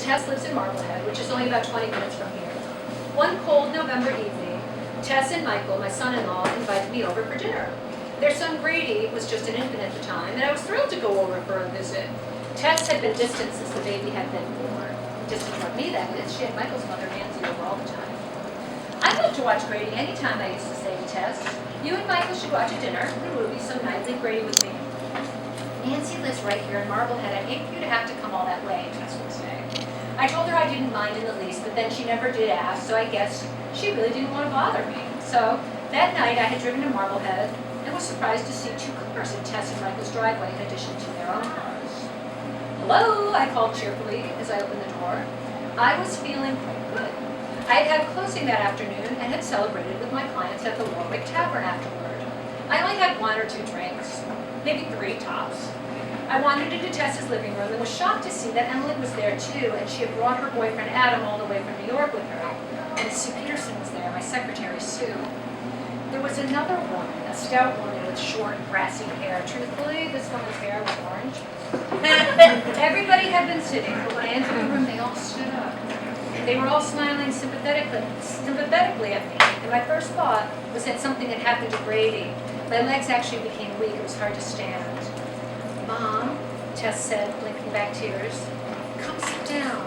Tess lives in Marblehead, which is only about 20 minutes from here. One cold November evening, Tess and Michael, my son-in-law, invited me over for dinner. Their son Grady was just an infant at the time, and I was thrilled to go over for a visit. Tess had been distant since the baby had been born. Distant from me, that is. She had Michael's mother, Nancy, over all the time. I loved to watch Grady anytime, I used to say to Tess. You and Michael should go out to dinner, the movie, some night, leave Grady with me. Nancy lives right here in Marblehead. I hate for you to have to come all that way, Tess would say. I told her I didn't mind in the least, but then she never did ask, so I guess she really didn't want to bother me. So that night I had driven to Marblehead and was surprised to see 2 cars in Tess and Michael's driveway in addition to their own cars. Hello, I called cheerfully as I opened the door. I was feeling quite good. I had had a closing that afternoon and had celebrated with my clients at the Warwick Tavern afterward. I only had 1 or 2 drinks, maybe 3 tops. I wandered into Tess's living room and was shocked to see that Emily was there too, and she had brought her boyfriend Adam all the way from New York with her. And Sue Peterson was there, my secretary Sue. There was another woman, a stout woman with short, brassy hair. Truthfully, this woman's hair was orange. Everybody had been sitting, but when I entered the room, they all stood up. They were all smiling sympathetically at me, and my first thought was that something had happened to Grady. My legs actually became weak. It was hard to stand. Mom, Tess said, blinking back tears, come sit down.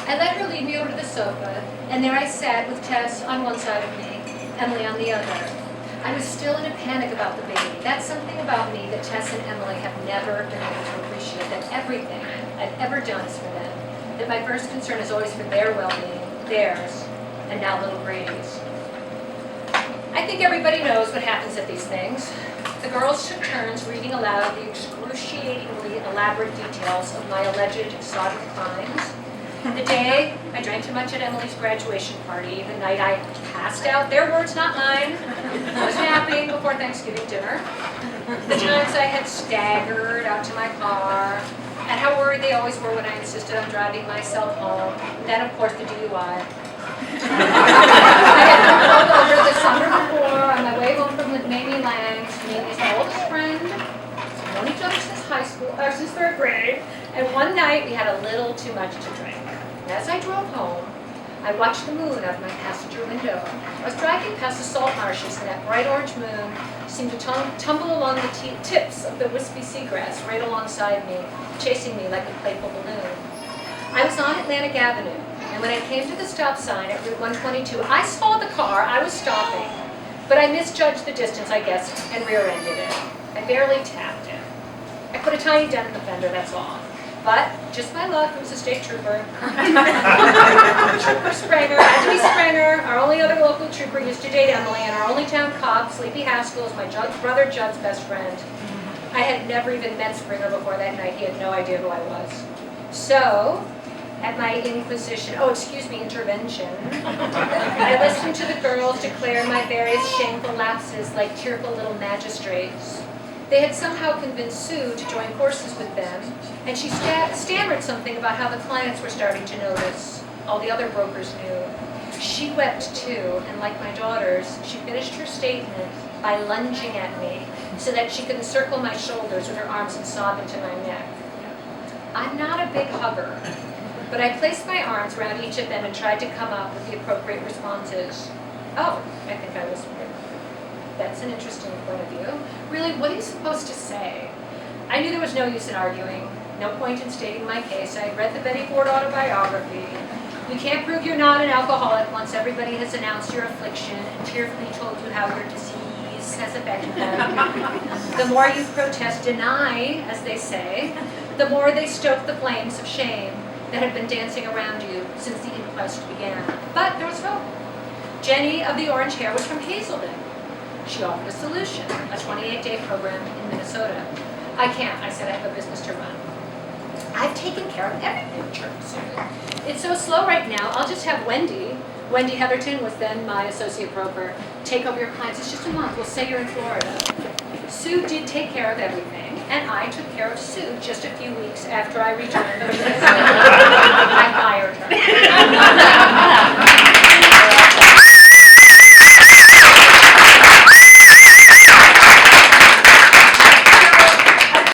I let her lead me over to the sofa, and there I sat with Tess on one side of me, Emily on the other. I was still in a panic about the baby. That's something about me that Tess and Emily have never been able to appreciate, that everything I've ever done is for them, that my first concern is always for their well-being, theirs, and now little Grady's. I think everybody knows what happens at these things. The girls took turns reading aloud the excruciatingly elaborate details of my alleged exotic crimes. The day I drank too much at Emily's graduation party, the night I passed out, their words, not mine, I was napping before Thanksgiving dinner, the times I had staggered out to my car, and how worried they always were when I insisted on driving myself home, and then of course the DUI. I had been pulled over the summer before on my way home from Mamie Lang's, Mamie's oldest friend. We've known each other since high school, or since 3rd grade, and one night we had a little too much to drink. And as I drove home, I watched the moon out of my passenger window. I was driving past the salt marshes, and that bright orange moon seemed to tumble along the tips of the wispy seagrass right alongside me, chasing me like a playful balloon. I was on Atlantic Avenue, and when I came to the stop sign at Route 122, I saw the car. I was stopping, but I misjudged the distance, I guess, and rear-ended it. I barely tapped it. I put a tiny dent in the fender, that's all. But, just my luck, it was a state trooper. Trooper Springer, Anthony Springer, our only other local trooper, used to date Emily, and our only town cop, Sleepy Haskell, is my brother Judd's best friend. I had never even met Springer before that night. He had no idea who I was. So, at my intervention, I listened to the girls declare my various shameful lapses like tearful little magistrates. They had somehow convinced Sue to join forces with them, and she stammered something about how the clients were starting to notice. All the other brokers knew. She wept too, and like my daughters, she finished her statement by lunging at me so that she could encircle my shoulders with her arms and sob into my neck. I'm not a big hugger, but I placed my arms around each of them and tried to come up with the appropriate responses. Oh, I think I whispered. That's an interesting point of view. Really, what are you supposed to say? I knew there was no use in arguing, no point in stating my case. I had read the Betty Ford autobiography. You can't prove you're not an alcoholic once everybody has announced your affliction and tearfully told you how your disease has affected them. The more you protest, deny, as they say, the more they stoke the flames of shame that had been dancing around you since the inquest began. But there was hope. Jenny of the orange hair was from Hazelden. She offered a solution, a 28-day program in Minnesota. I can't, I said, I have a business to run. I've taken care of everything, chirped Sue. It's so slow right now, I'll just have Wendy Heatherton was then my associate broker, take over your clients. It's just a month, we'll say you're in Florida. Sue did take care of everything, and I took care of Sue just a few weeks after I returned. I fired her.